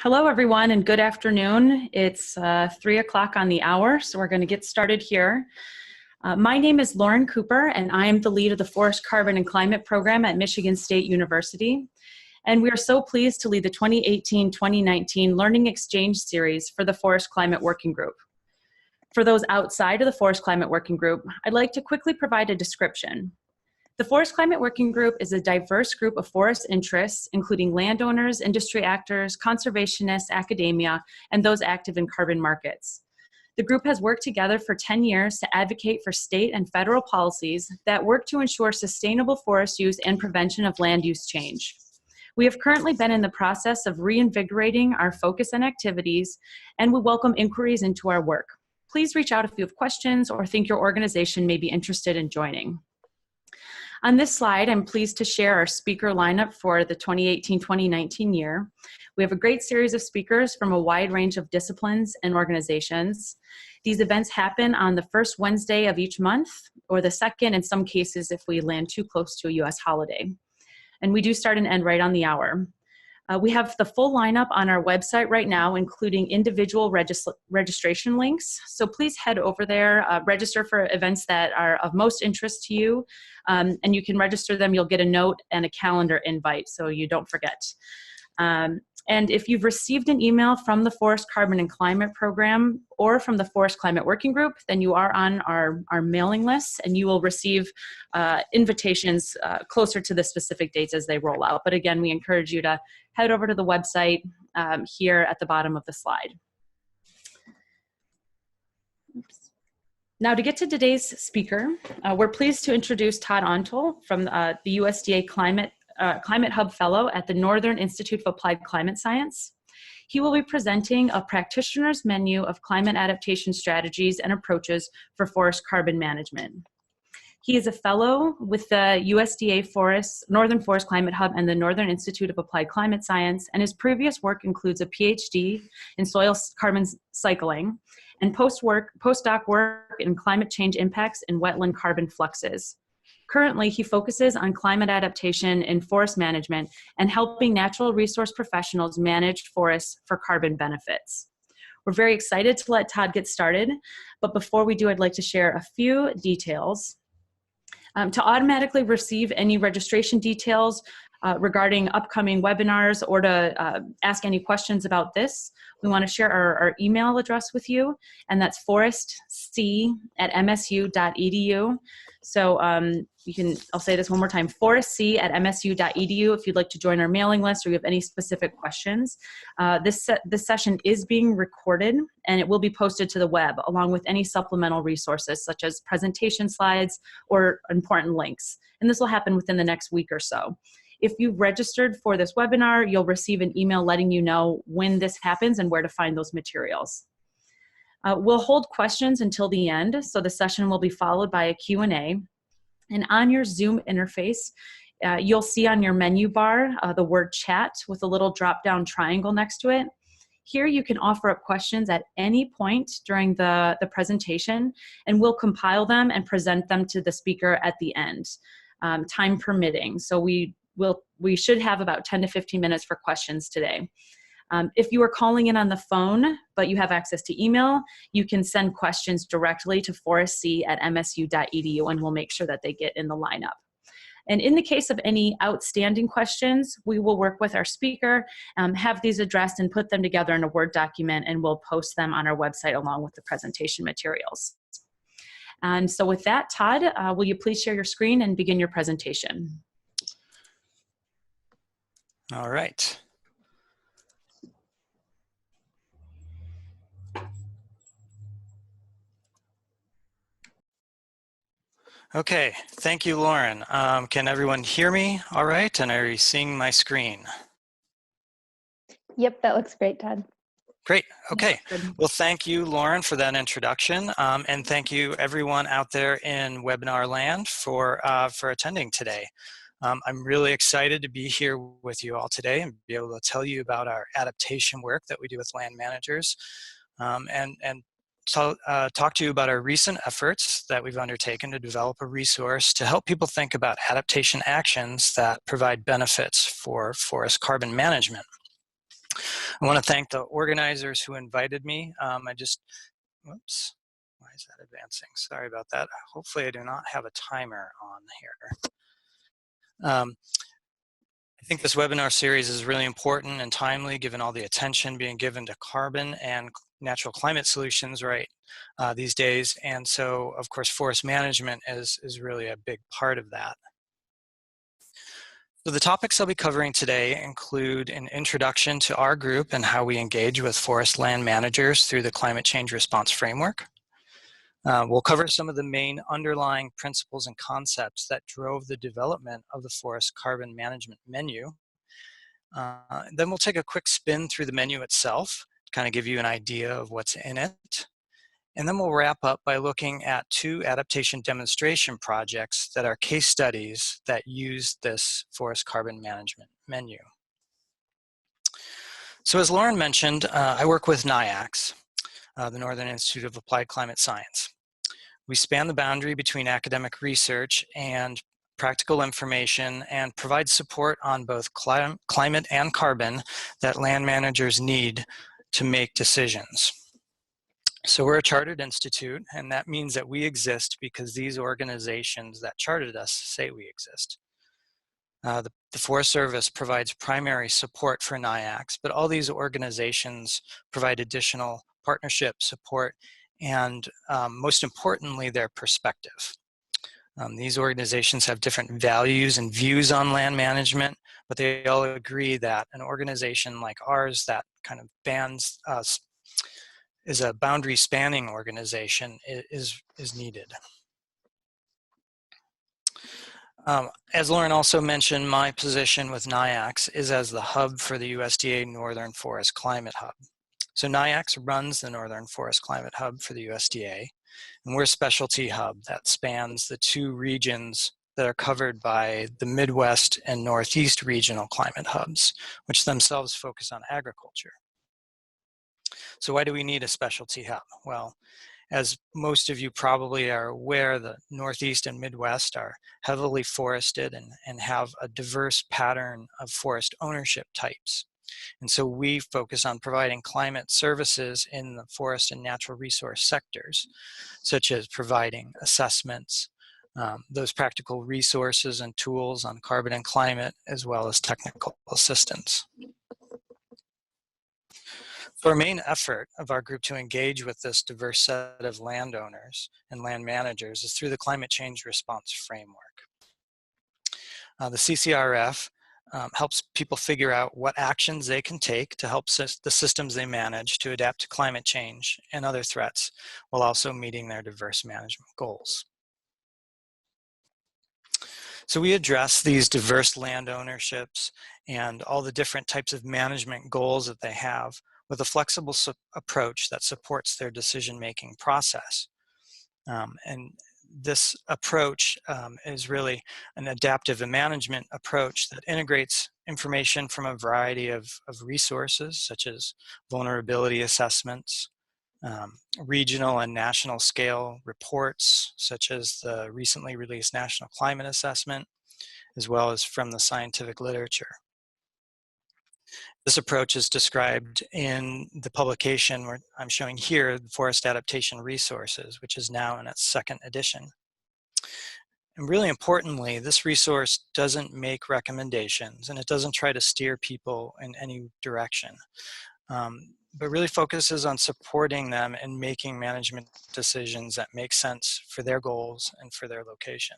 Hello, everyone, and good afternoon. It's 3 o'clock on the hour, so we're going to get started here. My name is Lauren Cooper, and I am the lead of the Forest Carbon and Climate Program at Michigan State University. And we are so pleased to lead the 2018-2019 Learning Exchange Series for the Forest Climate Working Group. For those outside of the Forest Climate Working Group, I'd like to quickly provide a description. The Forest Climate Working Group is a diverse group of forest interests, including landowners, industry actors, conservationists, academia, and those active in carbon markets. The group has worked together for 10 years to advocate for state and federal policies that work to ensure sustainable forest use and prevention of land use change. We have currently been in the process of reinvigorating our focus and activities, and we welcome inquiries into our work. Please reach out if you have questions or think your organization may be interested in joining. On this slide, I'm pleased to share our speaker lineup for the 2018-2019 year. We have a great series of speakers from a wide range of disciplines and organizations. These events happen on the first Wednesday of each month, or the second in some cases if we land too close to a US holiday. And we do start and end right on the hour. We have the full lineup on our website right now, including individual registration links. So please head over there, register for events that are of most interest to you, and you can register them. You'll get a note and a calendar invite so you don't forget. And if you've received an email from the Forest Carbon and Climate Program or from the Forest Climate Working Group, then you are on our mailing list and you will receive invitations closer to the specific dates as they roll out. But again, we encourage you to head over to the website here at the bottom of the slide. Oops. Now to get to today's speaker, we're pleased to introduce Todd Ontl from the USDA Climate Hub Fellow at the Northern Institute of Applied Climate Science. He will be presenting a practitioner's menu of climate adaptation strategies and approaches for forest carbon management. He is a fellow with the USDA Northern Forest Climate Hub and the Northern Institute of Applied Climate Science, and his previous work includes a PhD in soil carbon cycling and postdoc work in climate change impacts and wetland carbon fluxes. Currently, he focuses on climate adaptation in forest management and helping natural resource professionals manage forests for carbon benefits. We're very excited to let Todd get started, but before we do, I'd like to share a few details. To automatically receive any registration details regarding upcoming webinars or to ask any questions about this, we want to share our email address with you, and that's forestc@msu.edu. So I'll say this one more time, forestc@msu.edu if you'd like to join our mailing list or you have any specific questions. This session is being recorded and it will be posted to the web along with any supplemental resources such as presentation slides or important links. And this will happen within the next week or so. If you've registered for this webinar, you'll receive an email letting you know when this happens and where to find those materials. We'll hold questions until the end, so the session will be followed by a Q&A. And on your Zoom interface, you'll see on your menu bar the word chat with a little drop-down triangle next to it. Here you can offer up questions at any point during the presentation, and we'll compile them and present them to the speaker at the end, time permitting. So we should have about 10 to 15 minutes for questions today. If you are calling in on the phone, but you have access to email, you can send questions directly to forestc@msu.edu and we'll make sure that they get in the lineup. And in the case of any outstanding questions, we will work with our speaker, have these addressed and put them together in a Word document, and we'll post them on our website along with the presentation materials. And so with that, Todd, will you please share your screen and begin your presentation? All right. Okay, thank you, Lauren. Can everyone hear me all right? And are you seeing my screen? Yep, that looks great, Todd. Great, okay. Well, thank you, Lauren, for that introduction. And thank you, everyone out there in webinar land for attending today. I'm really excited to be here with you all today and be able to tell you about our adaptation work that we do with land managers and talk to you about our recent efforts that we've undertaken to develop a resource to help people think about adaptation actions that provide benefits for forest carbon management. I want to thank the organizers who invited me. Whoops, why is that advancing? Sorry about that. Hopefully I do not have a timer on here. I think this webinar series is really important and timely given all the attention being given to carbon and natural climate solutions these days. And so, of course, forest management is really a big part of that. So the topics I'll be covering today include an introduction to our group and how we engage with forest land managers through the climate change response framework. We'll cover some of the main underlying principles and concepts that drove the development of the forest carbon management menu. Then we'll take a quick spin through the menu itself, to kind of give you an idea of what's in it. And then we'll wrap up by looking at 2 adaptation demonstration projects that are case studies that use this forest carbon management menu. So as Lauren mentioned, I work with NIACS, the Northern Institute of Applied Climate Science. We span the boundary between academic research and practical information and provide support on both climate and carbon that land managers need to make decisions. So we're a chartered institute, and that means that we exist because these organizations that chartered us say we exist. The Forest Service provides primary support for NIACS, but all these organizations provide additional partnership support and most importantly, their perspective. These organizations have different values and views on land management, but they all agree that an organization like ours that kind of bans us, is a boundary spanning organization, is needed. As Lauren also mentioned, my position with NIACS is as the hub for the USDA Northern Forest Climate Hub. So NIACS runs the Northern Forest Climate Hub for the USDA, and we're a specialty hub that spans the 2 regions that are covered by the Midwest and Northeast regional climate hubs, which themselves focus on agriculture. So why do we need a specialty hub? Well, as most of you probably are aware, the Northeast and Midwest are heavily forested and have a diverse pattern of forest ownership types. And so we focus on providing climate services in the forest and natural resource sectors, such as providing assessments, those practical resources and tools on carbon and climate, as well as technical assistance. So our main effort of our group to engage with this diverse set of landowners and land managers is through the climate change response framework. The CCRF helps people figure out what actions they can take to help the systems they manage to adapt to climate change and other threats, while also meeting their diverse management goals. So we address these diverse land ownerships and all the different types of management goals that they have with a flexible approach that supports their decision-making process. And this approach is really an adaptive management approach that integrates information from a variety of resources, such as vulnerability assessments, regional and national scale reports, such as the recently released National Climate Assessment, as well as from the scientific literature. This approach is described in the publication where I'm showing here, the Forest Adaptation Resources, which is now in its 2nd edition. And really importantly, this resource doesn't make recommendations and it doesn't try to steer people in any direction, but really focuses on supporting them in making management decisions that make sense for their goals and for their location.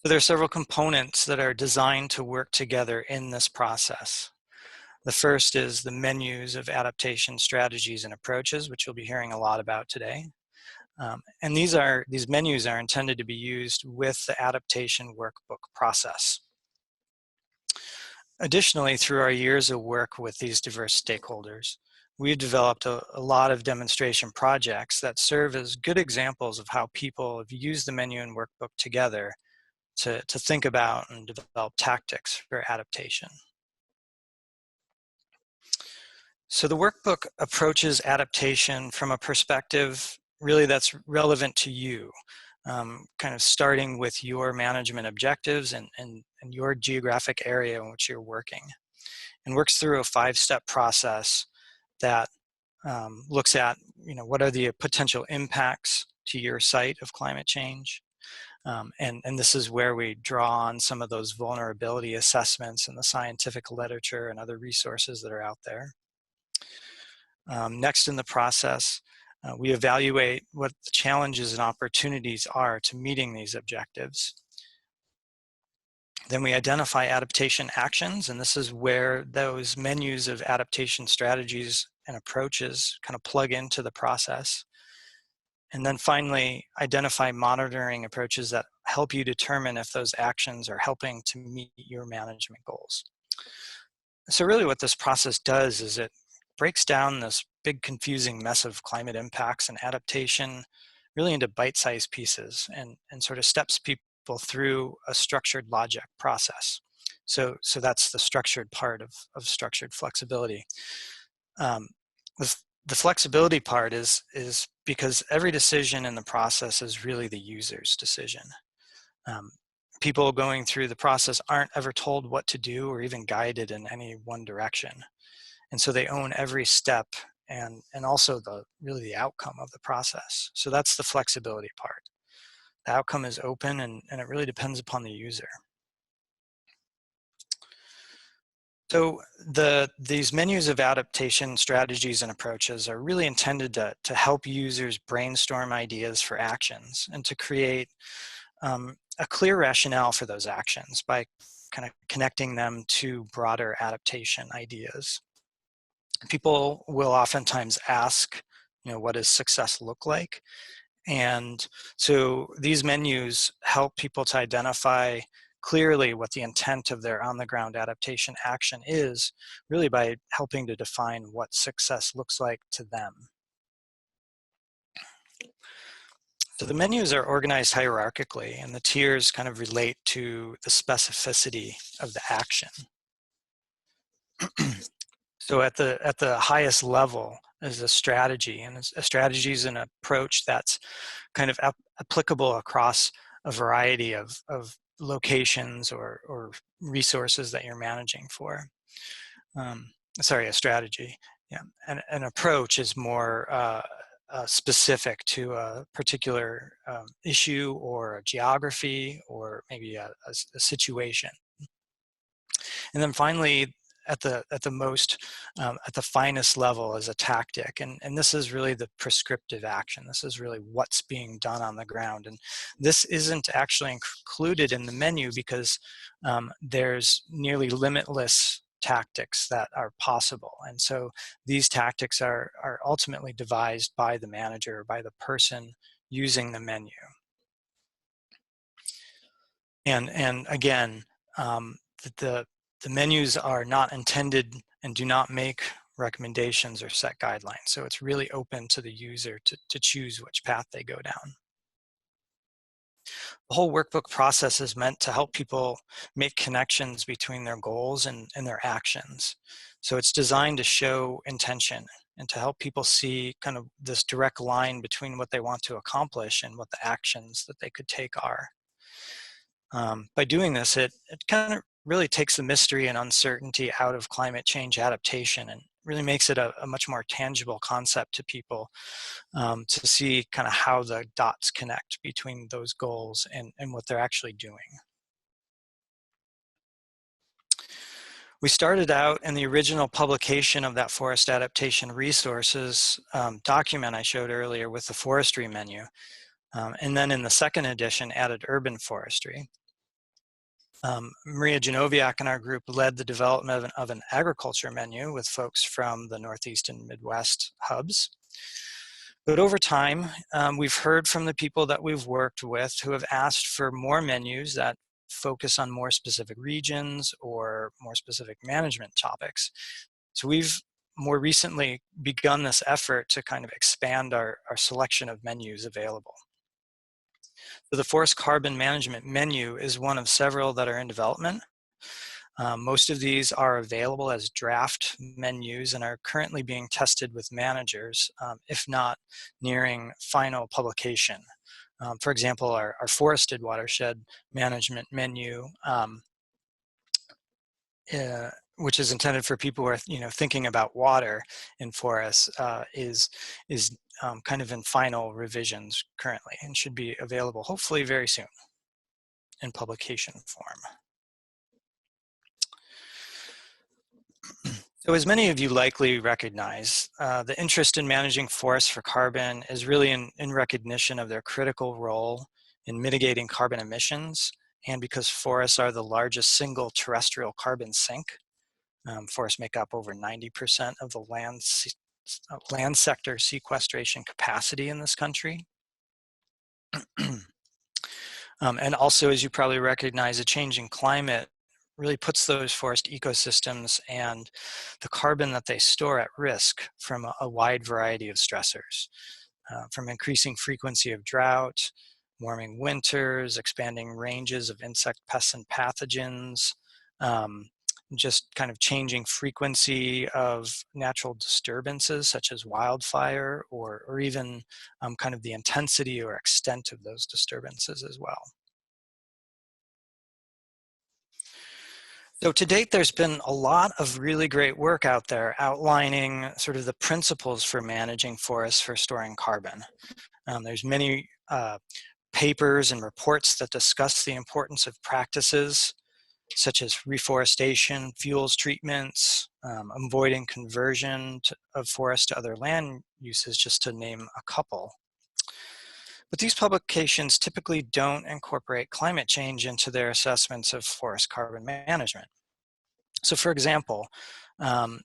So there are several components that are designed to work together in this process. The first is the menus of adaptation strategies and approaches, which you'll be hearing a lot about today. And these menus are intended to be used with the adaptation workbook process. Additionally, through our years of work with these diverse stakeholders, we've developed a lot of demonstration projects that serve as good examples of how people have used the menu and workbook together to think about and develop tactics for adaptation. So the workbook approaches adaptation from a perspective really that's relevant to you, kind of starting with your management objectives and your geographic area in which you're working. and works through a 5-step process that looks at, what are the potential impacts to your site of climate change. And this is where we draw on some of those vulnerability assessments and the scientific literature and other resources that are out there. Next in the process, we evaluate what the challenges and opportunities are to meeting these objectives. Then we identify adaptation actions, and this is where those menus of adaptation strategies and approaches kind of plug into the process. And then finally, identify monitoring approaches that help you determine if those actions are helping to meet your management goals. So really what this process does is it breaks down this big confusing mess of climate impacts and adaptation really into bite-sized pieces and sort of steps people through a structured logic process. So that's the structured part of structured flexibility. The flexibility part is because every decision in the process is really the user's decision. People going through the process aren't ever told what to do or even guided in any one direction. And so they own every step and also really the outcome of the process. So that's the flexibility part. The outcome is open and it really depends upon the user. So these menus of adaptation strategies and approaches are really intended to help users brainstorm ideas for actions and to create a clear rationale for those actions by kind of connecting them to broader adaptation ideas. People will oftentimes ask, what does success look like? And so these menus help people to identify clearly what the intent of their on-the-ground adaptation action is, really by helping to define what success looks like to them. So the menus are organized hierarchically, and the tiers kind of relate to the specificity of the action. So at the highest level is a strategy, and a strategy is an approach that's kind of applicable across a variety of locations or resources that you're managing for. Sorry, a strategy. Yeah, and an approach is more specific to a particular issue or a geography or maybe a situation. And then finally, at the finest level is a tactic, and this is really the prescriptive action. This is really what's being done on the ground, and this isn't actually included in the menu because there's nearly limitless tactics that are possible, and so these tactics are ultimately devised by the manager, by the person using the menu. And again, the menus are not intended and do not make recommendations or set guidelines. So it's really open to the user to choose which path they go down. The whole workbook process is meant to help people make connections between their goals and their actions. So it's designed to show intention and to help people see kind of this direct line between what they want to accomplish and what the actions that they could take are. By doing this, it kind of really takes the mystery and uncertainty out of climate change adaptation and really makes it a much more tangible concept to people to see kind of how the dots connect between those goals and what they're actually doing. We started out in the original publication of that forest adaptation resources document I showed earlier with the forestry menu. And then in the second edition added urban forestry. Maria Genoviak and our group led the development of an agriculture menu with folks from the Northeast and Midwest hubs. But over time, we've heard from the people that we've worked with who have asked for more menus that focus on more specific regions or more specific management topics. So we've more recently begun this effort to kind of expand our selection of menus available. So the forest carbon management menu is one of several that are in development. Most of these are available as draft menus and are currently being tested with managers, if not nearing final publication. For example, our forested watershed management menu which is intended for people who are, thinking about water in forests, is kind of in final revisions currently and should be available hopefully very soon in publication form. So as many of you likely recognize, the interest in managing forests for carbon is really in recognition of their critical role in mitigating carbon emissions, and because forests are the largest single terrestrial carbon sink. Forests make up over 90% of the land sector sequestration capacity in this country. And also, as you probably recognize, a changing climate really puts those forest ecosystems and the carbon that they store at risk from a wide variety of stressors, from increasing frequency of drought, warming winters, expanding ranges of insect pests and pathogens, just kind of changing frequency of natural disturbances such as wildfire, or even kind of the intensity or extent of those disturbances as well. So to date, there's been a lot of really great work out there outlining sort of the principles for managing forests for storing carbon. There's many papers and reports that discuss the importance of practices such as reforestation, fuels treatments, avoiding conversion of forests to other land uses, just to name a couple. But these publications typically don't incorporate climate change into their assessments of forest carbon management. So for example,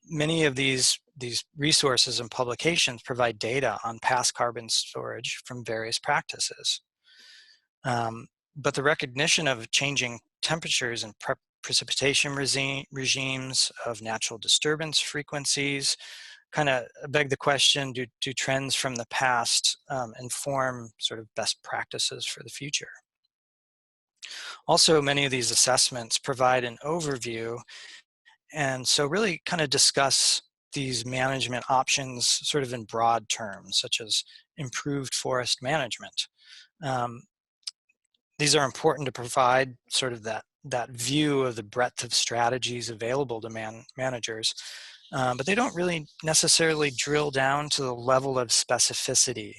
many of these resources and publications provide data on past carbon storage from various practices. But the recognition of changing temperatures and precipitation regimes, of natural disturbance frequencies, kind of beg the question, do trends from the past inform sort of best practices for the future? Also, many of these assessments provide an overview, and so really kind of discuss these management options sort of in broad terms, such as improved forest management. These are important to provide sort of that view of the breadth of strategies available to managers, but they don't really necessarily drill down to the level of specificity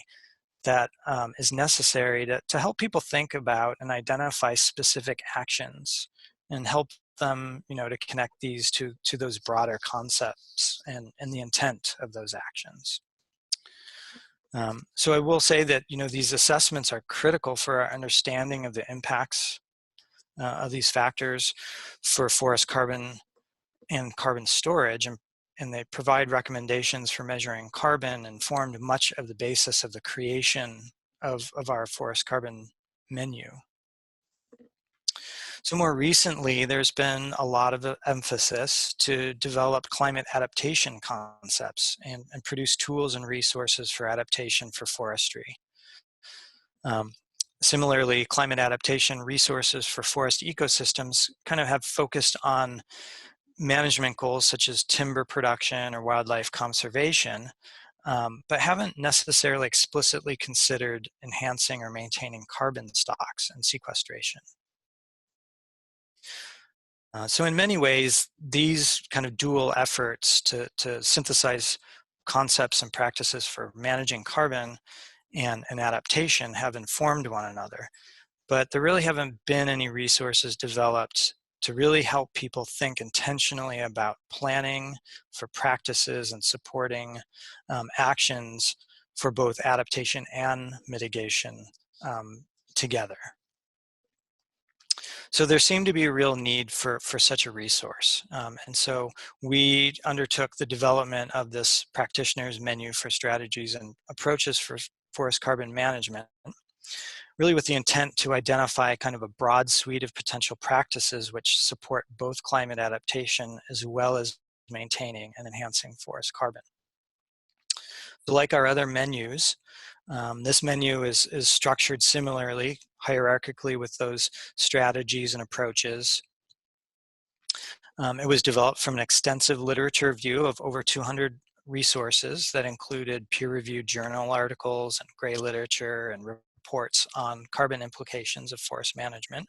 that is necessary to help people think about and identify specific actions and help them, to connect these to those broader concepts and the intent of those actions. So I will say that, these assessments are critical for our understanding of the impacts of these factors for forest carbon and carbon storage, and they provide recommendations for measuring carbon and formed much of the basis of the creation of our forest carbon menu. So more recently, there's been a lot of emphasis to develop climate adaptation concepts and produce tools and resources for adaptation for forestry. Similarly, climate adaptation resources for forest ecosystems kind of have focused on management goals such as timber production or wildlife conservation, but haven't necessarily explicitly considered enhancing or maintaining carbon stocks and sequestration. So in many ways, these kind of dual efforts to synthesize concepts and practices for managing carbon and adaptation have informed one another, but there really haven't been any resources developed to really help people think intentionally about planning for practices and supporting actions for both adaptation and mitigation together. So there seemed to be a real need for such a resource. And so we undertook the development of this practitioner's menu for strategies and approaches for forest carbon management, really with the intent to identify kind of a broad suite of potential practices which support both climate adaptation as well as maintaining and enhancing forest carbon. So like our other menus, this menu is structured similarly, hierarchically, with those strategies and approaches. It was developed from an extensive literature review of over 200 resources that included peer-reviewed journal articles and gray literature and reports on carbon implications of forest management.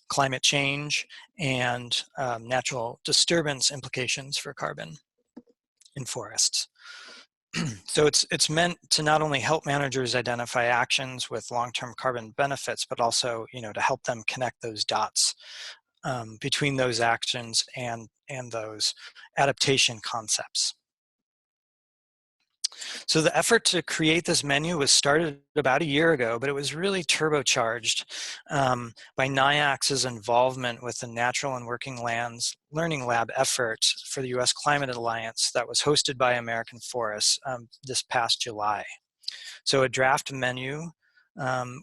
climate change and natural disturbance implications for carbon in forests. So it's meant to not only help managers identify actions with long-term carbon benefits, but also, to help them connect those dots between those actions and those adaptation concepts. So the effort to create this menu was started about a year ago, but it was really turbocharged by NIACS's involvement with the Natural and Working Lands Learning Lab effort for the U.S. Climate Alliance that was hosted by American Forests this past July. So a draft menu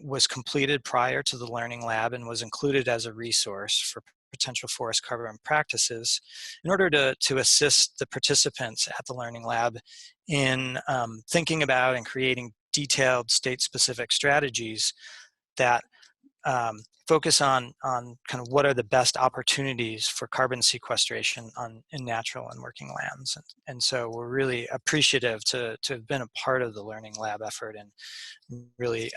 was completed prior to the Learning Lab and was included as a resource for potential forest carbon practices in order to assist the participants at the Learning Lab in thinking about and creating detailed state-specific strategies that focus on kind of what are the best opportunities for carbon sequestration in natural and working lands. And so we're really appreciative to have been a part of the Learning Lab effort, and really,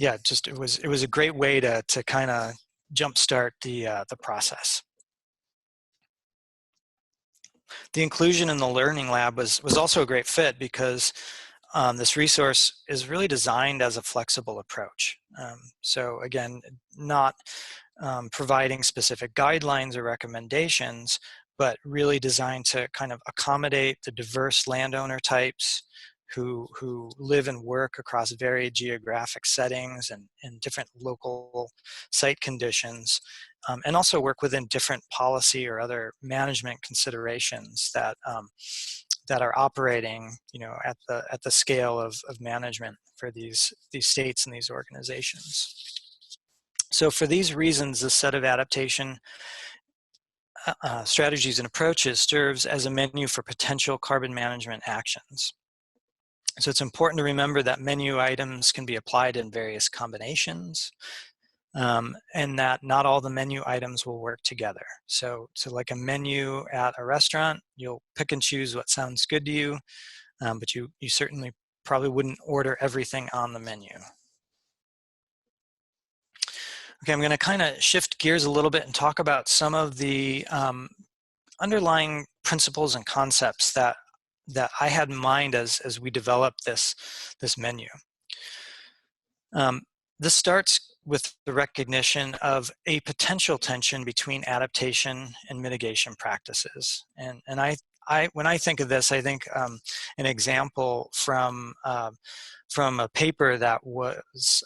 yeah, just it was a great way to kind of jumpstart the process. The inclusion in the Learning Lab was also a great fit because this resource is really designed as a flexible approach. So again, not providing specific guidelines or recommendations, but really designed to kind of accommodate the diverse landowner types who live and work across varied geographic settings and different local site conditions, and also work within different policy or other management considerations that that are operating, at the scale of management for these states and these organizations. So for these reasons, this set of adaptation strategies and approaches serves as a menu for potential carbon management actions. So it's important to remember that menu items can be applied in various combinations, and that not all the menu items will work together. So like a menu at a restaurant, you'll pick and choose what sounds good to you, but you certainly probably wouldn't order everything on the menu. Okay, I'm going to kind of shift gears a little bit and talk about some of the underlying principles and concepts that I had in mind as we developed this menu. This starts with the recognition of a potential tension between adaptation and mitigation practices. And when I think of this, I think an example from a paper that was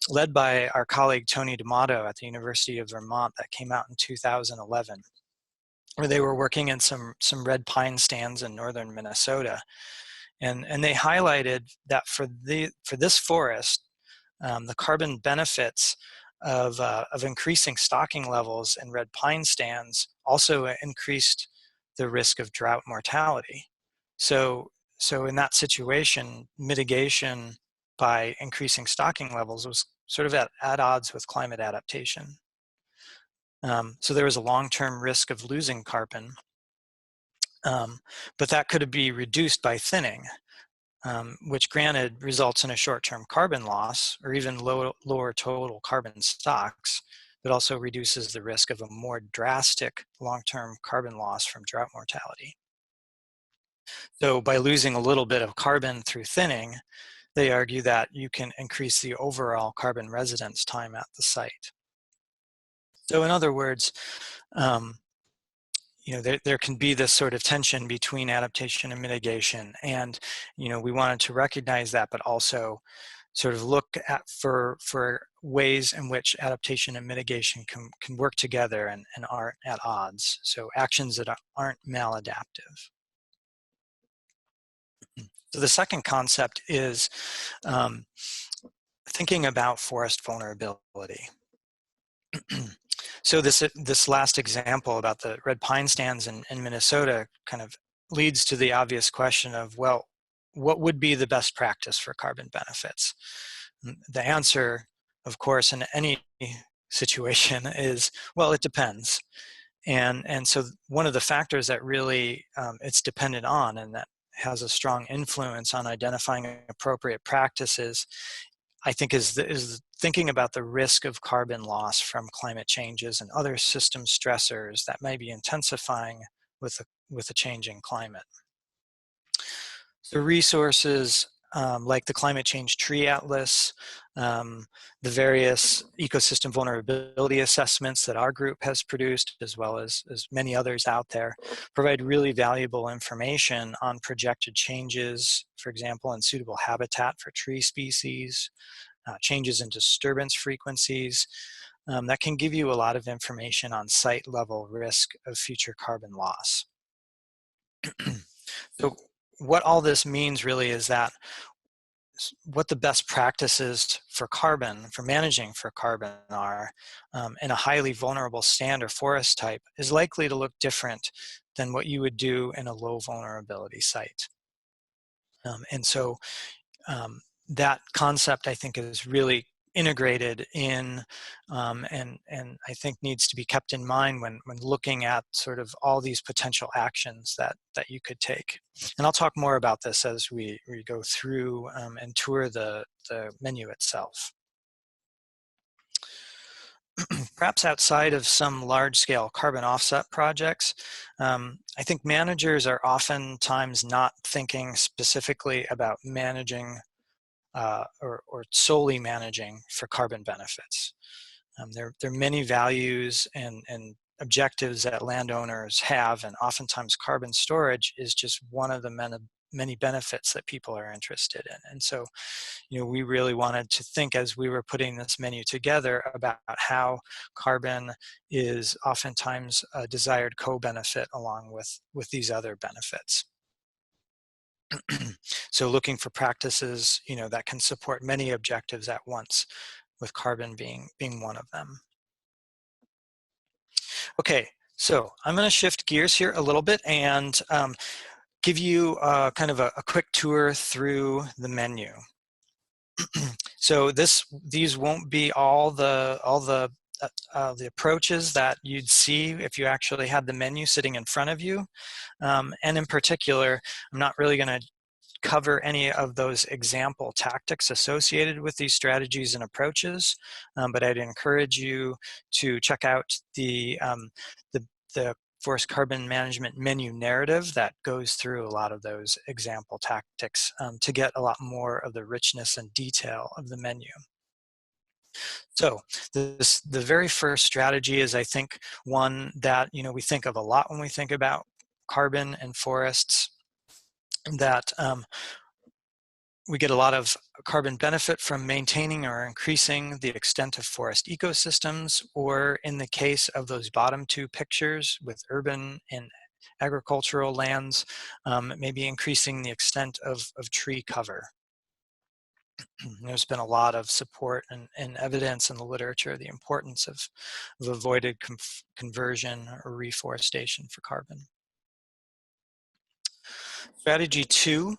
led by our colleague Tony D'Amato at the University of Vermont that came out in 2011, where they were working in some red pine stands in northern Minnesota, and they highlighted that for this forest, the carbon benefits of increasing stocking levels in red pine stands also increased the risk of drought mortality. So in that situation, mitigation by increasing stocking levels was sort of at odds with climate adaptation. So there was a long-term risk of losing carbon, but that could be reduced by thinning, which granted results in a short-term carbon loss or even lower total carbon stocks, but also reduces the risk of a more drastic long-term carbon loss from drought mortality. So by losing a little bit of carbon through thinning, they argue that you can increase the overall carbon residence time at the site. So in other words, there can be this sort of tension between adaptation and mitigation, and we wanted to recognize that, but also sort of look at for ways in which adaptation and mitigation can work together and aren't at odds. So actions that aren't maladaptive. So the second concept is thinking about forest vulnerability. So this last example about the red pine stands in Minnesota kind of leads to the obvious question of, well, what would be the best practice for carbon benefits? The answer, of course, in any situation is, well, it depends. And so one of the factors that really it's dependent on and that has a strong influence on identifying appropriate practices, I think, is thinking about the risk of carbon loss from climate changes and other system stressors that may be intensifying with a changing climate. So resources like the Climate Change Tree Atlas, the various ecosystem vulnerability assessments that our group has produced, as well as many others out there, provide really valuable information on projected changes, for example, in suitable habitat for tree species, changes in disturbance frequencies, that can give you a lot of information on site level risk of future carbon loss. So what all this means really is that what the best practices for managing for carbon are in a highly vulnerable stand or forest type is likely to look different than what you would do in a low vulnerability site. And so that concept, I think, is really integrated in and I think needs to be kept in mind when looking at sort of all these potential actions that you could take. And I'll talk more about this as we go through and tour the menu itself. Perhaps outside of some large-scale carbon offset projects, I think managers are oftentimes not thinking specifically about managing or solely managing for carbon benefits. There are many values and objectives that landowners have, and oftentimes carbon storage is just one of the many benefits that people are interested in. And so, we really wanted to think as we were putting this menu together about how carbon is oftentimes a desired co-benefit along with these other benefits. So looking for practices, that can support many objectives at once, with carbon being one of them. Okay, so I'm going to shift gears here a little bit and give you kind of a quick tour through the menu. So these won't be all the approaches that you'd see if you actually had the menu sitting in front of you. And in particular, I'm not really going to cover any of those example tactics associated with these strategies and approaches, but I'd encourage you to check out the forest carbon management menu narrative that goes through a lot of those example tactics to get a lot more of the richness and detail of the menu. So the very first strategy is, I think, one that we think of a lot when we think about carbon and forests, that we get a lot of carbon benefit from maintaining or increasing the extent of forest ecosystems, or in the case of those bottom two pictures with urban and agricultural lands, maybe increasing the extent of tree cover. There's been a lot of support and evidence in the literature, the importance of avoided conversion or reforestation for carbon. Strategy 2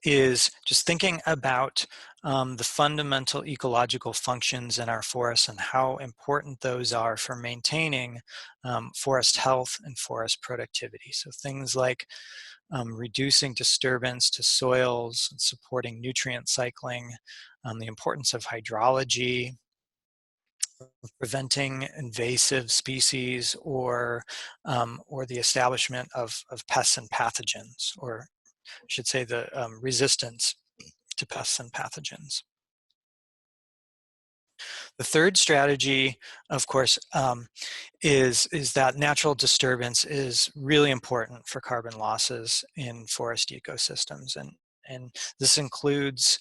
is just thinking about the fundamental ecological functions in our forests and how important those are for maintaining forest health and forest productivity. So things like reducing disturbance to soils and supporting nutrient cycling, the importance of hydrology, preventing invasive species, or the establishment of pests and pathogens, or I should say the resistance to pests and pathogens. The third strategy, of course, is that natural disturbance is really important for carbon losses in forest ecosystems, and this includes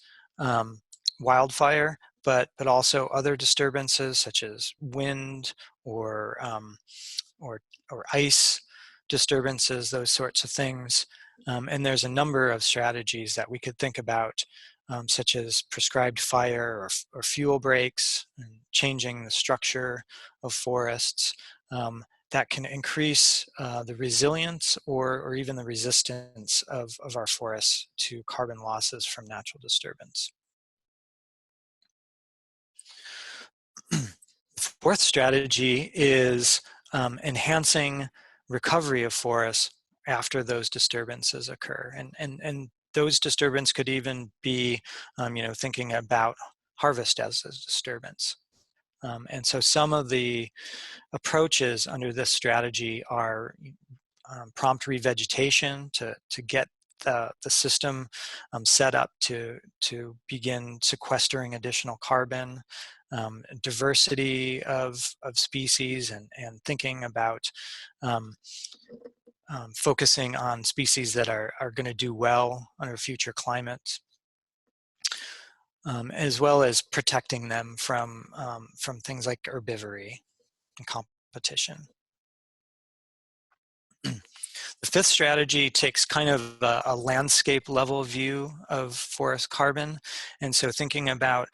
wildfire, but also other disturbances such as wind or ice disturbances, those sorts of things. And there's a number of strategies that we could think about, such as prescribed fire or fuel breaks, and changing the structure of forests, that can increase the resilience or even the resistance of our forests to carbon losses from natural disturbance. The fourth strategy is enhancing recovery of forests after those disturbances occur. And those disturbances could even be, thinking about harvest as a disturbance. And so some of the approaches under this strategy are prompt revegetation to get the system set up to begin sequestering additional carbon, diversity of species, and thinking about focusing on species that are going to do well under future climates, as well as protecting them from things like herbivory and competition. The fifth strategy takes kind of a landscape level view of forest carbon. And so thinking about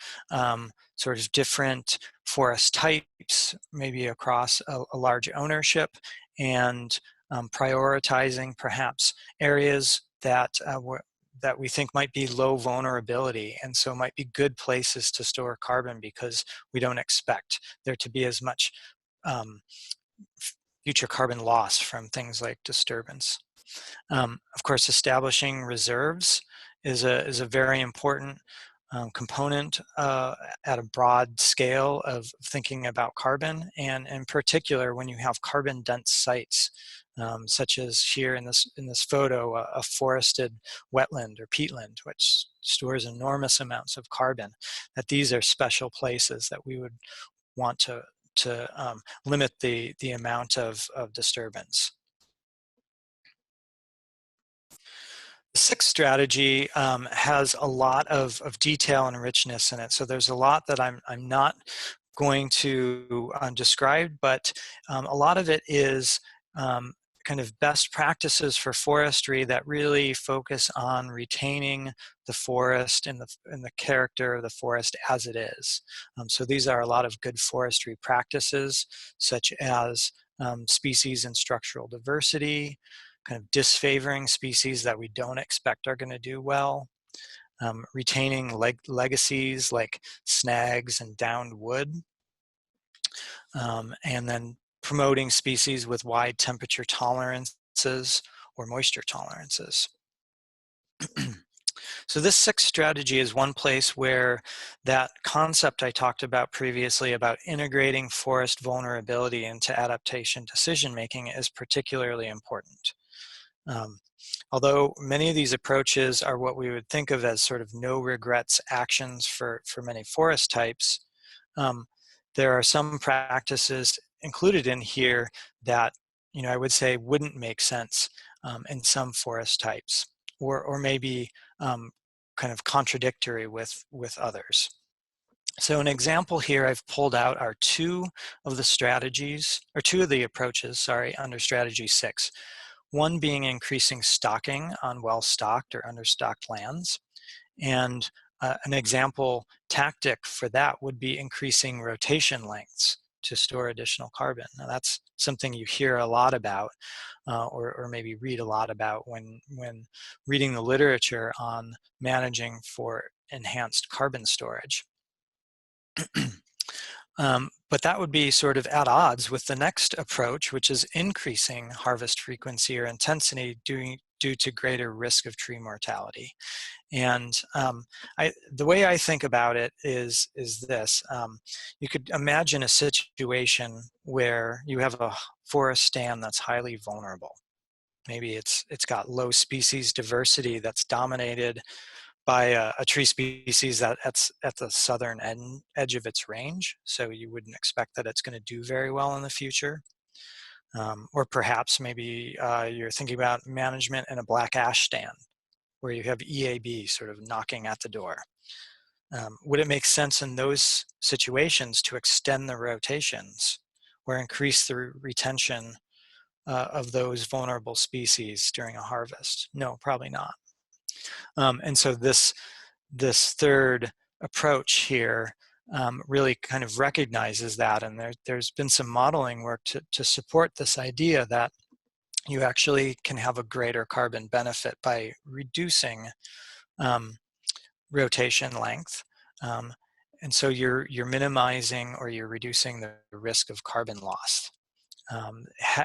sort of different forest types, maybe across a large ownership, and prioritizing perhaps areas that that we think might be low vulnerability, and so might be good places to store carbon because we don't expect there to be as much future carbon loss from things like disturbance. Of course, establishing reserves is a very important component at a broad scale of thinking about carbon, and in particular when you have carbon dense sites, such as here in this photo, a forested wetland or peatland, which stores enormous amounts of carbon, that these are special places that we would want to limit the amount of disturbance. The sixth strategy has a lot of detail and richness in it. So there's a lot that I'm not going to describe, but a lot of it is kind of best practices for forestry that really focus on retaining the forest and the character of the forest as it is. So these are a lot of good forestry practices, such as species and structural diversity, kind of disfavoring species that we don't expect are going to do well, retaining legacies like snags and downed wood, and then promoting species with wide temperature tolerances or moisture tolerances. So this sixth strategy is one place where that concept I talked about previously about integrating forest vulnerability into adaptation decision-making is particularly important. Although many of these approaches are what we would think of as sort of no regrets actions for many forest types, there are some practices included in here that, you know, I would say wouldn't make sense in some forest types, or maybe kind of contradictory with others. So an example here I've pulled out are two of the approaches, sorry, under strategy 6. One being increasing stocking on well-stocked or understocked lands. And an example tactic for that would be increasing rotation lengths to store additional carbon. Now that's something you hear a lot about, or maybe read a lot about when reading the literature on managing for enhanced carbon storage. But that would be sort of at odds with the next approach, which is increasing harvest frequency or intensity due to greater risk of tree mortality. And the way I think about it is this. You could imagine a situation where you have a forest stand that's highly vulnerable. Maybe it's got low species diversity that's dominated by a tree species that's at the southern edge of its range, so you wouldn't expect that it's going to do very well in the future. Or perhaps maybe you're thinking about management in a black ash stand, where you have EAB sort of knocking at the door. Would it make sense in those situations to extend the rotations or increase the retention of those vulnerable species during a harvest? No, probably not. And so this third approach here really kind of recognizes that, and there's been some modeling work to support this idea that you actually can have a greater carbon benefit by reducing rotation length. And so you're minimizing or you're reducing the risk of carbon loss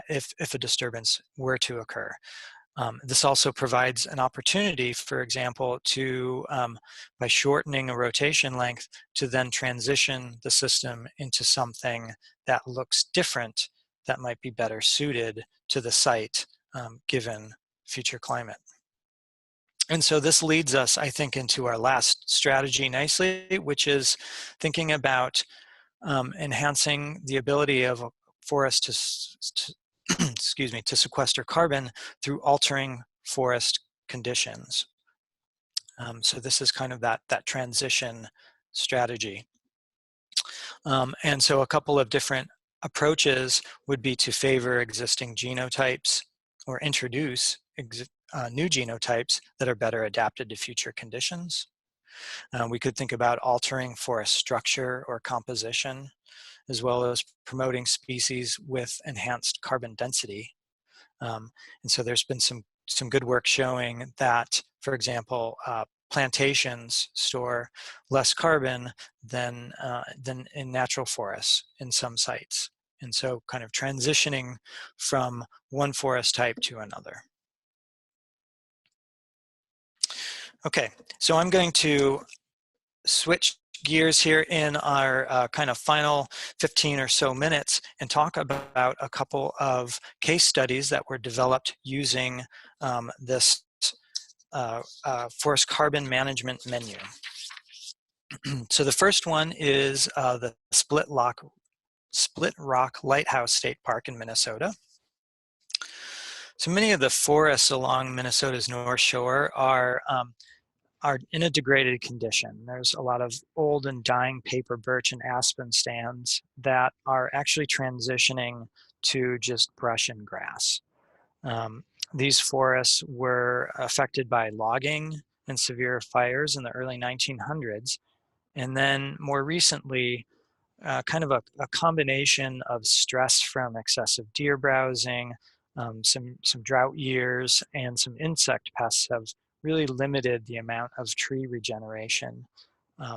if a disturbance were to occur. This also provides an opportunity, for example, to, by shortening a rotation length, to then transition the system into something that looks different, that might be better suited to the site, given future climate. And so this leads us, I think, into our last strategy nicely, which is thinking about enhancing the ability of a forest to excuse me, to sequester carbon through altering forest conditions. So this is kind of that transition strategy. And so a couple of different approaches would be to favor existing genotypes or introduce new genotypes that are better adapted to future conditions. We could think about altering forest structure or composition, as well as promoting species with enhanced carbon density. And so there's been some good work showing that, for example, plantations store less carbon than in natural forests in some sites. And so kind of transitioning from one forest type to another. Okay, so I'm going to switch gears here in our kind of final 15 or so minutes and talk about a couple of case studies that were developed using this forest carbon management menu. So the first one is the Split Rock Lighthouse State Park in Minnesota. So many of the forests along Minnesota's North Shore are in a degraded condition. There's a lot of old and dying paper birch and aspen stands that are actually transitioning to just brush and grass. These forests were affected by logging and severe fires in the early 1900s. And then more recently, kind of a combination of stress from excessive deer browsing, some drought years, and some insect pests have really limited the amount of tree regeneration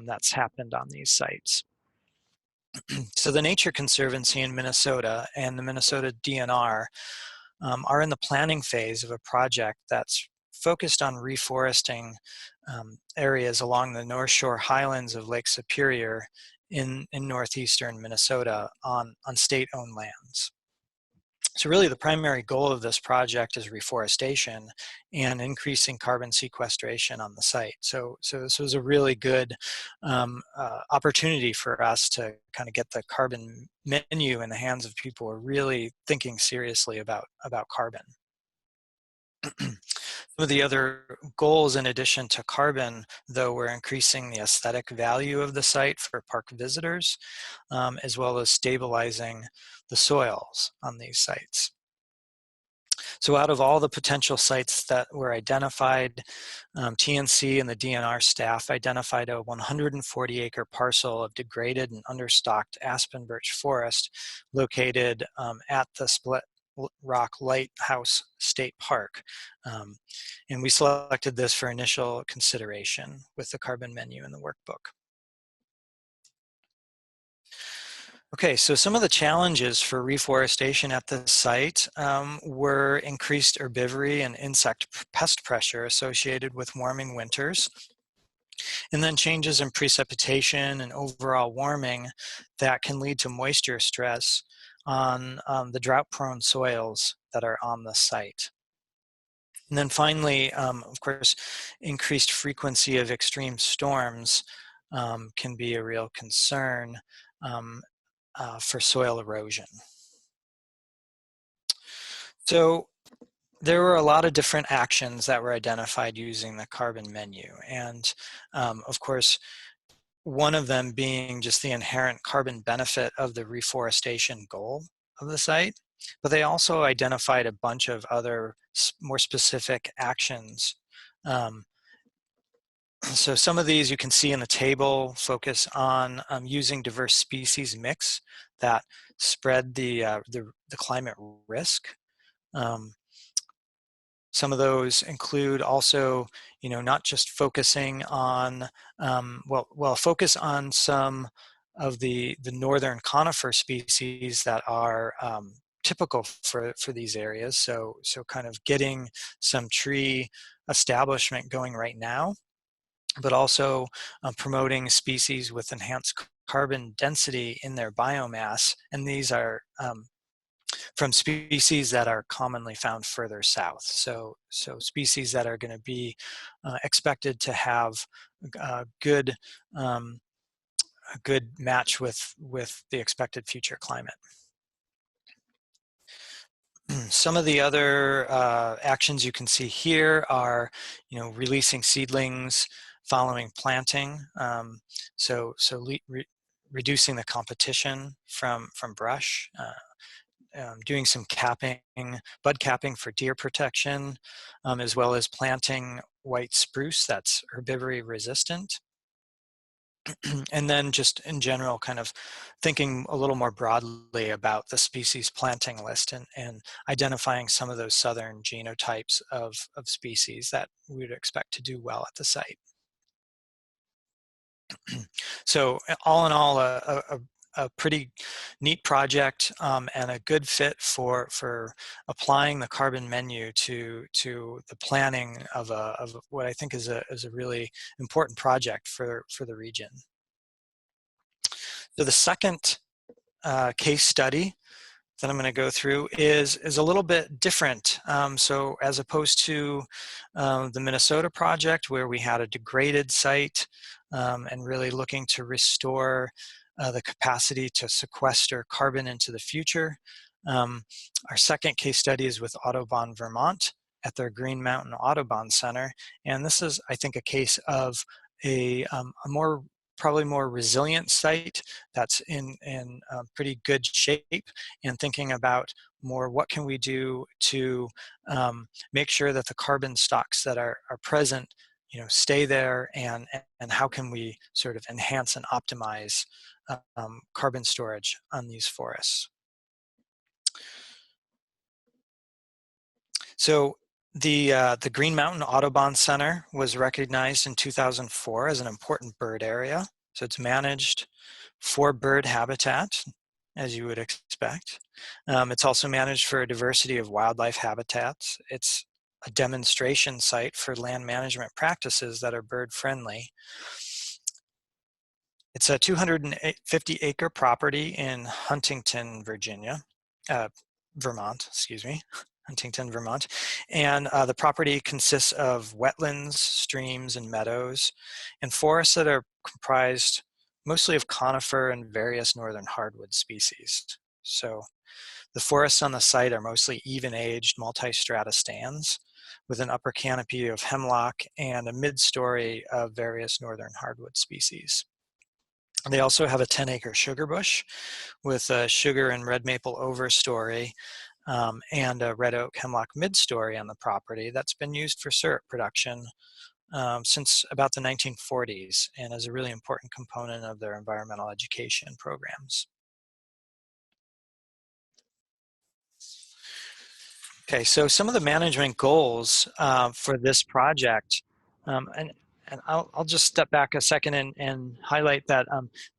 that's happened on these sites. So the Nature Conservancy in Minnesota and the Minnesota DNR are in the planning phase of a project that's focused on reforesting areas along the North Shore highlands of Lake Superior in northeastern Minnesota on state-owned lands. So really the primary goal of this project is reforestation and increasing carbon sequestration on the site. So this was a really good opportunity for us to kind of get the carbon menu in the hands of people who are really thinking seriously about carbon. Some of the other goals in addition to carbon, though, were increasing the aesthetic value of the site for park visitors, as well as stabilizing the soils on these sites. So out of all the potential sites that were identified, TNC and the DNR staff identified a 140-acre parcel of degraded and understocked aspen birch forest located at the Split Rock Lighthouse State Park. And we selected this for initial consideration with the carbon menu in the workbook. Okay, so some of the challenges for reforestation at the site were increased herbivory and insect pest pressure associated with warming winters, and then changes in precipitation and overall warming that can lead to moisture stress on the drought-prone soils that are on the site. And then finally, of course, increased frequency of extreme storms can be a real concern for soil erosion. So there were a lot of different actions that were identified using the carbon menu. And of course, one of them being just the inherent carbon benefit of the reforestation goal of the site. But they also identified a bunch of other more specific actions. So some of these you can see in the table focus on using diverse species mix that spread the climate risk. Some of those include also, not just focusing on, focus on some of the northern conifer species that are typical for these areas. So kind of getting some tree establishment going right now, but also promoting species with enhanced carbon density in their biomass. And these are from species that are commonly found further south. So species that are going to be expected to have a good match with the expected future climate. Some of the other actions you can see here are, releasing seedlings following planting. Reducing the competition from brush. Doing some capping, bud capping for deer protection, as well as planting white spruce that's herbivory resistant. And then just in general, kind of thinking a little more broadly about the species planting list and identifying some of those southern genotypes of species that we would expect to do well at the site. So all in all, a pretty neat project and a good fit for applying the carbon menu to the planning of what I think is a really important project for the region. So the second case study that I'm going to go through is a little bit different. So as opposed to the Minnesota project, where we had a degraded site and really looking to restore the capacity to sequester carbon into the future, our second case study is with Autobahn, Vermont, at their Green Mountain Autobahn Center. And this is, I think, a case of a probably more resilient site that's in pretty good shape, and thinking about more what can we do to make sure that the carbon stocks that are present stay there, and how can we sort of enhance and optimize carbon storage on these forests. So the Green Mountain Autobahn Center was recognized in 2004 as an important bird area. So it's managed for bird habitat, as you would expect. It's also managed for a diversity of wildlife habitats. It's a demonstration site for land management practices that are bird friendly. It's a 250-acre property in Huntington, Vermont, excuse me. Huntington, Vermont. And the property consists of wetlands, streams, and meadows, and forests that are comprised mostly of conifer and various northern hardwood species. So the forests on the site are mostly even-aged multi-strata stands with an upper canopy of hemlock and a mid-story of various northern hardwood species. They also have a 10-acre sugar bush with a sugar and red maple overstory, and a red oak hemlock midstory on the property that's been used for syrup production since about the 1940s, and is a really important component of their environmental education programs. Okay, so some of the management goals for this project, and I'll just step back a second and highlight that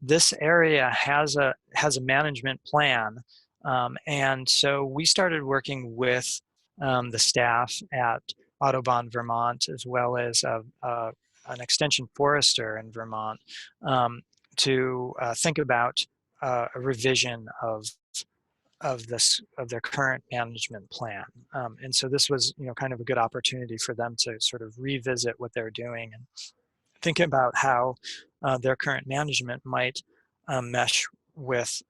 this area has a management plan. And so we started working with the staff at Autobahn, Vermont, as well as an extension forester in Vermont, to think about a revision of their current management plan. And so this was, kind of a good opportunity for them to sort of revisit what they're doing and think about how their current management might mesh with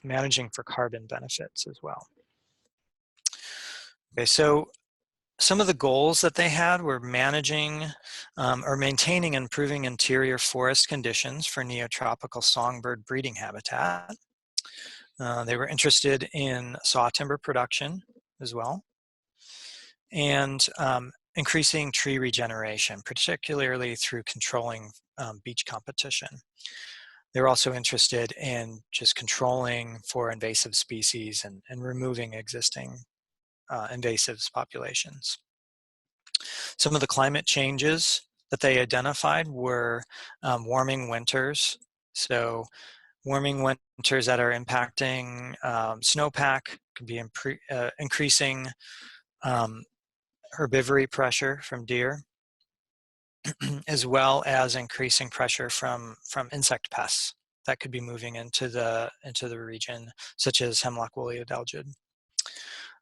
managing for carbon benefits as well. Okay, so some of the goals that they had were managing or maintaining and improving interior forest conditions for neotropical songbird breeding habitat. They were interested in saw timber production as well, and increasing tree regeneration, particularly through controlling beach competition. They were also interested in just controlling for invasive species and removing existing invasive populations. Some of the climate changes that they identified were warming winters. So warming winters that are impacting snowpack, could be increasing herbivory pressure from deer, as well as increasing pressure from insect pests that could be moving into the region, such as hemlock woolly adelgid.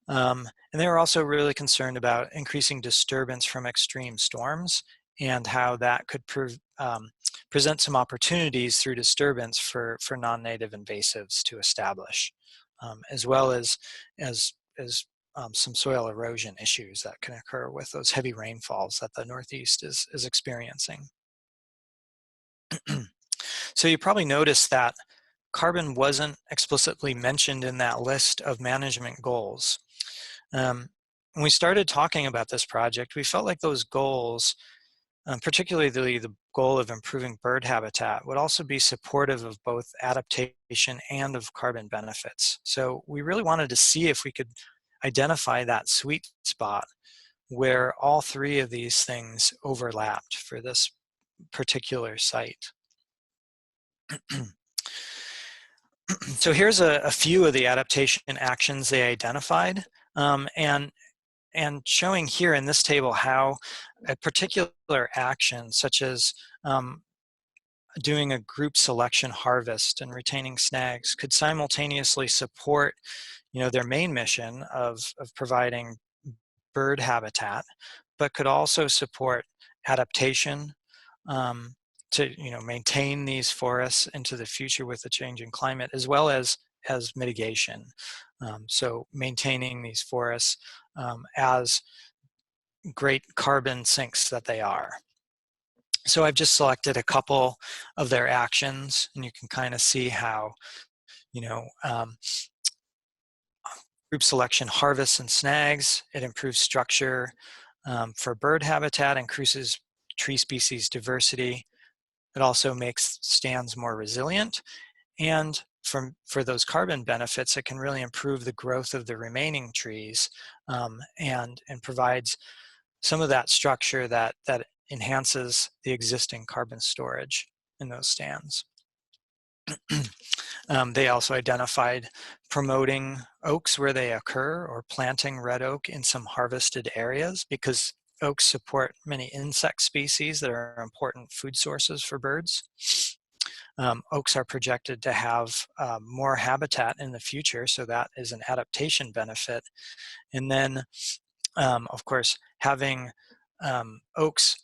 And they were also really concerned about increasing disturbance from extreme storms and how that could present some opportunities through disturbance for non-native invasives to establish, as well as some soil erosion issues that can occur with those heavy rainfalls that the Northeast is experiencing. So you probably noticed that carbon wasn't explicitly mentioned in that list of management goals. When we started talking about this project, we felt like those goals, particularly the goal of improving bird habitat, would also be supportive of both adaptation and of carbon benefits. So we really wanted to see if we could identify that sweet spot where all three of these things overlapped for this particular site. So here's a few of the adaptation actions they identified, and showing here in this table how a particular action, such as doing a group selection harvest and retaining snags, could simultaneously support, their main mission of providing bird habitat, but could also support adaptation, to maintain these forests into the future with the changing climate, as well as mitigation. So maintaining these forests as great carbon sinks that they are. So I've just selected a couple of their actions, and you can kind of see how group selection harvests and snags, it improves structure for bird habitat, increases tree species diversity. It also makes stands more resilient, and for those carbon benefits, it can really improve the growth of the remaining trees, and provides some of that structure that enhances the existing carbon storage in those stands. They also identified promoting oaks where they occur, or planting red oak in some harvested areas, because oaks support many insect species that are important food sources for birds. Oaks are projected to have more habitat in the future, so that is an adaptation benefit. And then, of course, having oaks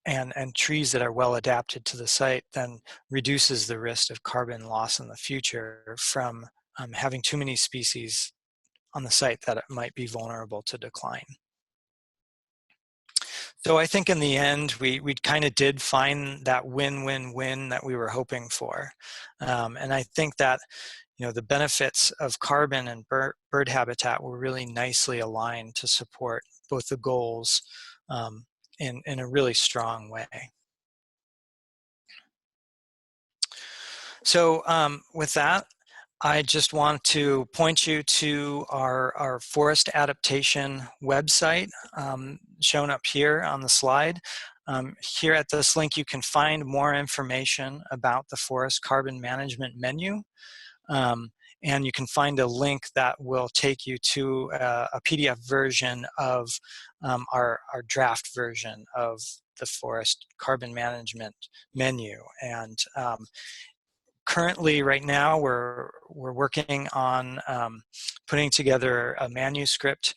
and trees that are well adapted to the site then reduces the risk of carbon loss in the future from having too many species on the site that might be vulnerable to decline. So I think in the end, we kind of did find that win-win-win that we were hoping for. And I think that the benefits of carbon and bird habitat were really nicely aligned to support both the goals in a really strong way. So with that, I just want to point you to our forest adaptation website shown up here on the slide. Here at this link, you can find more information about the forest carbon management menu. And you can find a link that will take you to a PDF version of our draft version of the forest carbon management menu. And currently, right now, we're working on putting together a manuscript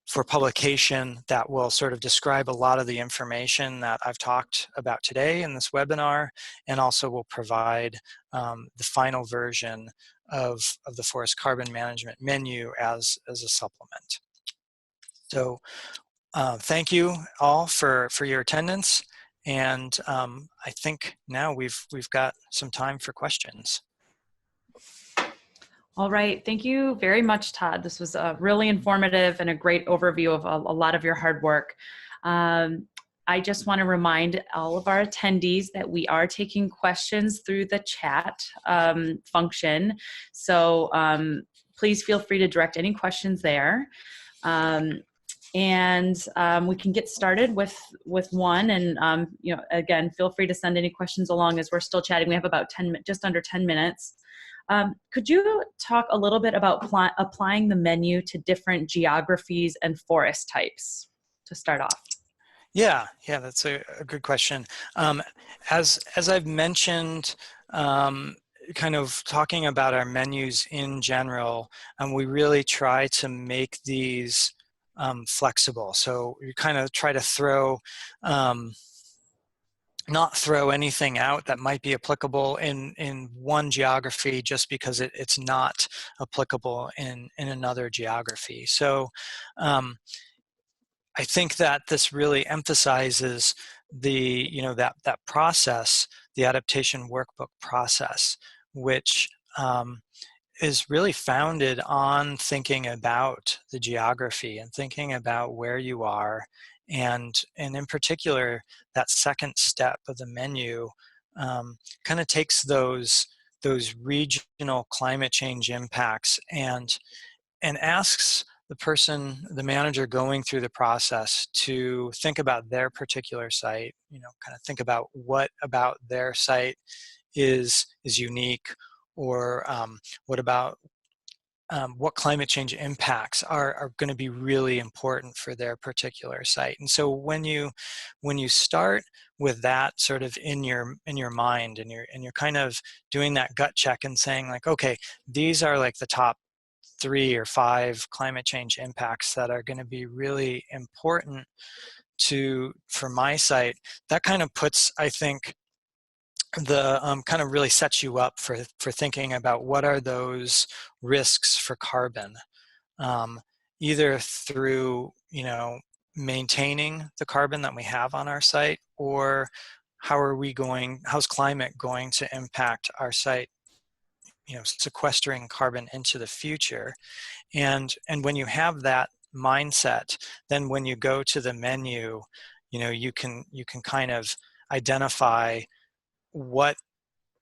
for publication that will sort of describe a lot of the information that I've talked about today in this webinar, and also will provide the final version of the forest carbon management menu as a supplement. So thank you all for your attendance. And I think now we've got some time for questions. All right, thank you very much, Todd. This was really informative and a great overview of a lot of your hard work. I just want to remind all of our attendees that we are taking questions through the chat function. So please feel free to direct any questions there. And we can get started with one. And again, feel free to send any questions along as we're still chatting. We have about just under 10 minutes. Could you talk a little bit about applying the menu to different geographies and forest types to start off? Yeah, that's a good question. As I've mentioned, kind of talking about our menus in general, we really try to make these flexible. So we kind of try to not throw anything out that might be applicable in one geography just because it's not applicable in another geography. So I think that this really emphasizes that process, the adaptation workbook process, which is really founded on thinking about the geography and thinking about where you are, and in particular, that second step of the menu kind of takes those regional climate change impacts and asks the manager going through the process to think about their particular site, kind of think about what about their site is unique, or what climate change impacts are going to be really important for their particular site. And so when you start with that sort of in your mind, and you're kind of doing that gut check and saying like, okay, these are like the top 3 or 5 climate change impacts that are going to be really important for my site, that kind of puts, I think, the kind of really sets you up for thinking about what are those risks for carbon, either through maintaining the carbon that we have on our site, or how's climate going to impact our site, sequestering carbon into the future. And when you have that mindset, then when you go to the menu, you can kind of identify what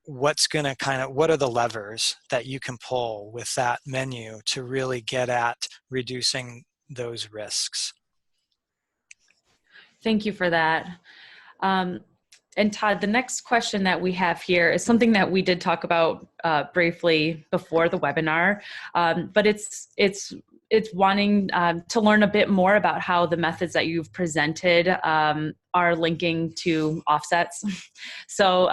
are the levers that you can pull with that menu to really get at reducing those risks. Thank you for that. And Todd, the next question that we have here is something that we did talk about briefly before the webinar, but it's wanting to learn a bit more about how the methods that you've presented are linking to offsets. So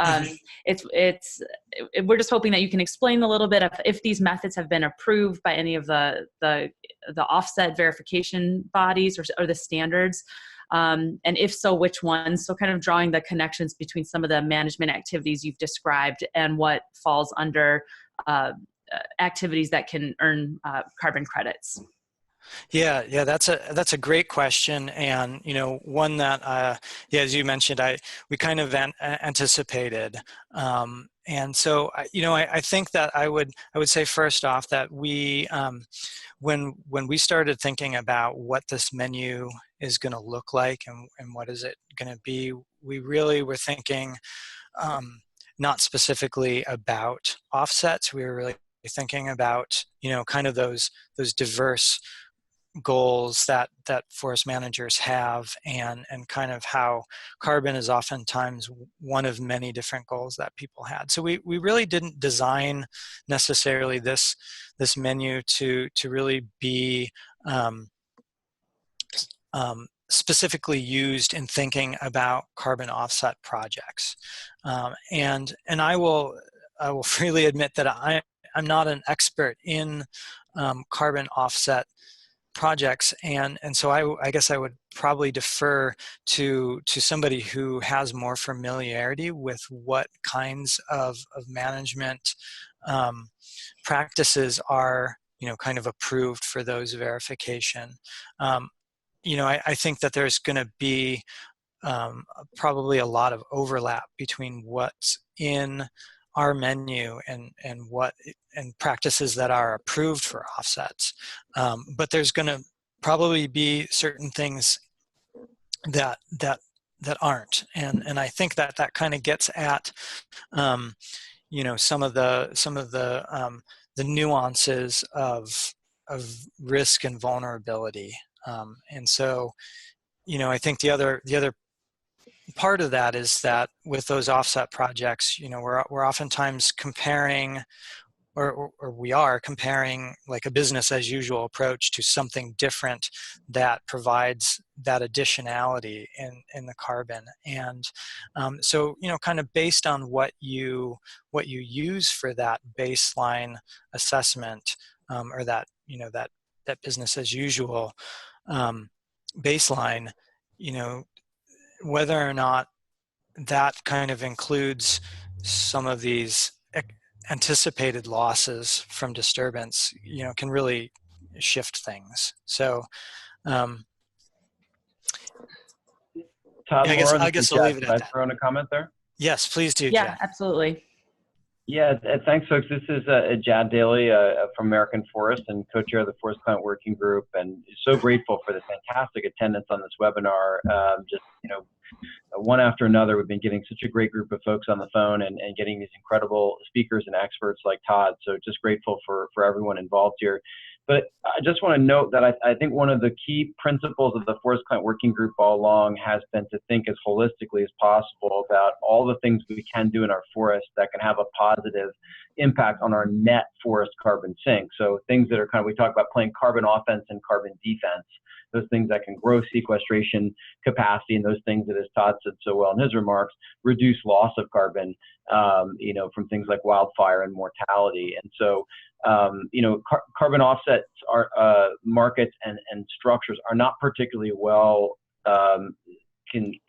we're just hoping that you can explain a little bit of if these methods have been approved by any of the offset verification bodies or the standards. And if so, which ones? So kind of drawing the connections between some of the management activities you've described and what falls under activities that can earn carbon credits. Yeah, that's a great question, and one that as you mentioned, we kind of anticipated, and so I think that I would say first off that we when we started thinking about what this menu is going to look like and what is it going to be, we really were thinking not specifically about offsets. We were really thinking about kind of those diverse goals that forest managers have, and kind of how carbon is oftentimes one of many different goals that people had. So we really didn't design necessarily this menu to really be specifically used in thinking about carbon offset projects. And I will freely admit that I'm not an expert in carbon offset projects, and so I guess I would probably defer to somebody who has more familiarity with what kinds of management practices are kind of approved for those verification. I think that there's going to be probably a lot of overlap between what's in our menu and practices that are approved for offsets, but there's going to probably be certain things that aren't, and I think that kind of gets at some of the nuances of risk and vulnerability. And so, I think the other part of that is that with those offset projects, we're oftentimes comparing, or we are comparing, like a business as usual approach to something different that provides that additionality in the carbon. And so, kind of based on what you use for that baseline assessment, or that, that business as usual baseline, whether or not that kind of includes some of these anticipated losses from disturbance, can really shift things. So, Todd, I guess I'll leave it at that. Throw in a comment there? Yes, please do, Yeah, Jad. absolutely. Yeah, thanks, folks. This is Jad Daly from American Forest and co-chair of the Forest Climate Working Group, and so grateful for the fantastic attendance on this webinar. One after another, we've been getting such a great group of folks on the phone and getting these incredible speakers and experts like Todd. So just grateful for everyone involved here. But I just want to note that I think one of the key principles of the Forest Climate Working Group all along has been to think as holistically as possible about all the things we can do in our forests that can have a positive impact on our net forest carbon sink. So things that are we talk about playing carbon offense and carbon defense, those things that can grow sequestration capacity, and those things that, as Todd said so well in his remarks, reduce loss of carbon, from things like wildfire and mortality. And so, carbon offsets are markets and structures are not particularly well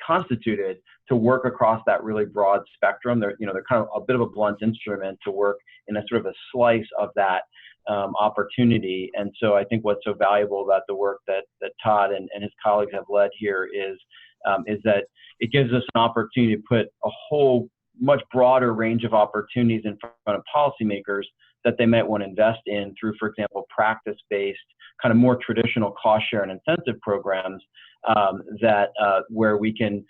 constituted to work across that really broad spectrum. They're kind of a bit of a blunt instrument to work in a sort of a slice of that opportunity. And so I think what's so valuable about the work that Todd and his colleagues have led here is that it gives us an opportunity to put a whole much broader range of opportunities in front of policymakers that they might want to invest in through, for example, practice-based, kind of more traditional cost share and incentive programs where we can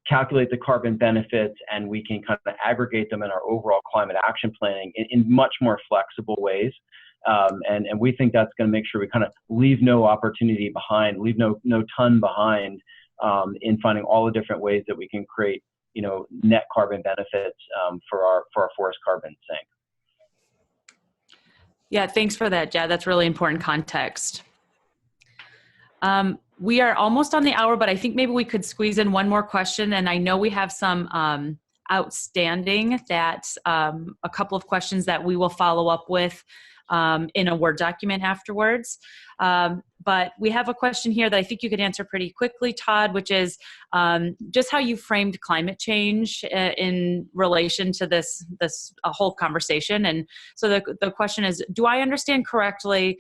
calculate the carbon benefits and we can kind of aggregate them in our overall climate action planning in much more flexible ways. And we think that's going to make sure we kind of leave no opportunity behind, leave no ton behind in finding all the different ways that we can create, net carbon benefits for our forest carbon sink. Yeah, thanks for that, Jad. That's really important context. We are almost on the hour, but I think maybe we could squeeze in one more question. And I know we have some outstanding a couple of questions that we will follow up with in a Word document afterwards. But we have a question here that I think you could answer pretty quickly, Todd, which is just how you framed climate change in relation to this whole conversation. And so the question is, do I understand correctly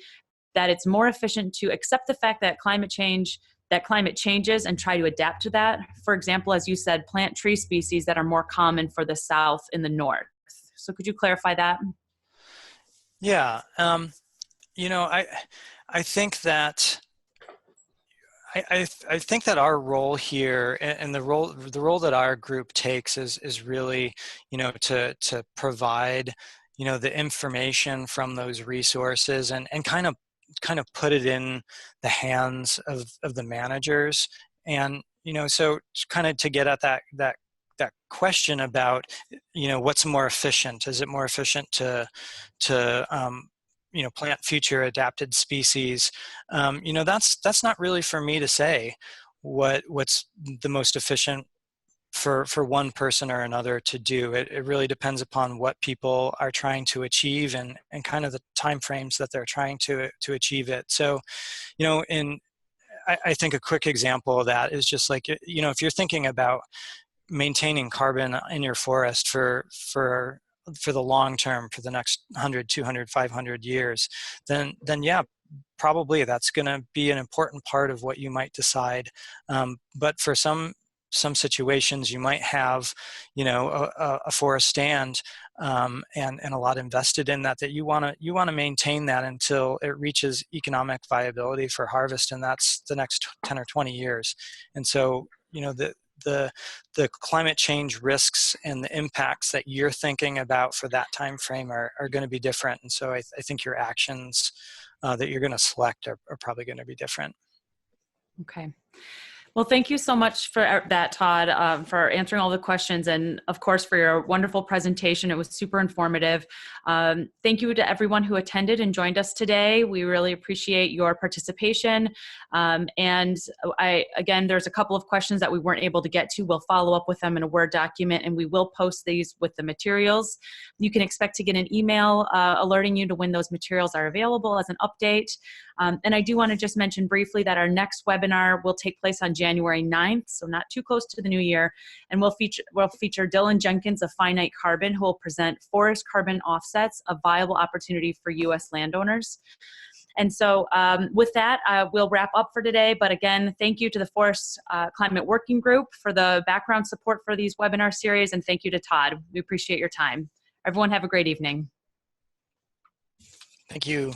that it's more efficient to accept the fact that climate changes and try to adapt to that? For example, as you said, plant tree species that are more common for the South in the North. So could you clarify that? Yeah, I think that I think that our role here and the role that our group takes is really, to provide, the information from those resources and kind of put it in the hands of the managers. And, so kind of to get at that question about, what's more efficient? Is it more efficient to plant future adapted species? That's not really for me to say what's the most efficient for one person or another to do. It really depends upon what people are trying to achieve and kind of the timeframes that they're trying to achieve it. So, I think a quick example of that is just like, if you're thinking about maintaining carbon in your forest for the long term, for the next 100, 200, 500 years, then yeah, probably that's going to be an important part of what you might decide. But for some situations, you might have, a forest stand and a lot invested in that you want to maintain that until it reaches economic viability for harvest, and that's the next 10 or 20 years. And so, the climate change risks and the impacts that you're thinking about for that time frame are going to be different. And so I think your actions that you're going to select are probably going to be different. Okay. Well, thank you so much for that, Todd, for answering all the questions and, of course, for your wonderful presentation. It was super informative. Thank you to everyone who attended and joined us today. We really appreciate your participation. And again, there's a couple of questions that we weren't able to get to. We'll follow up with them in a Word document, and we will post these with the materials. You can expect to get an email alerting you to when those materials are available as an update. And I do want to just mention briefly that our next webinar will take place on January 9th, so not too close to the new year, and we'll feature Dylan Jenkins of Finite Carbon, who will present forest carbon offsets, a viable opportunity for U.S. landowners. And so with that, we'll wrap up for today. But again, thank you to the Forest Climate Working Group for the background support for these webinar series, and thank you to Todd. We appreciate your time. Everyone have a great evening. Thank you.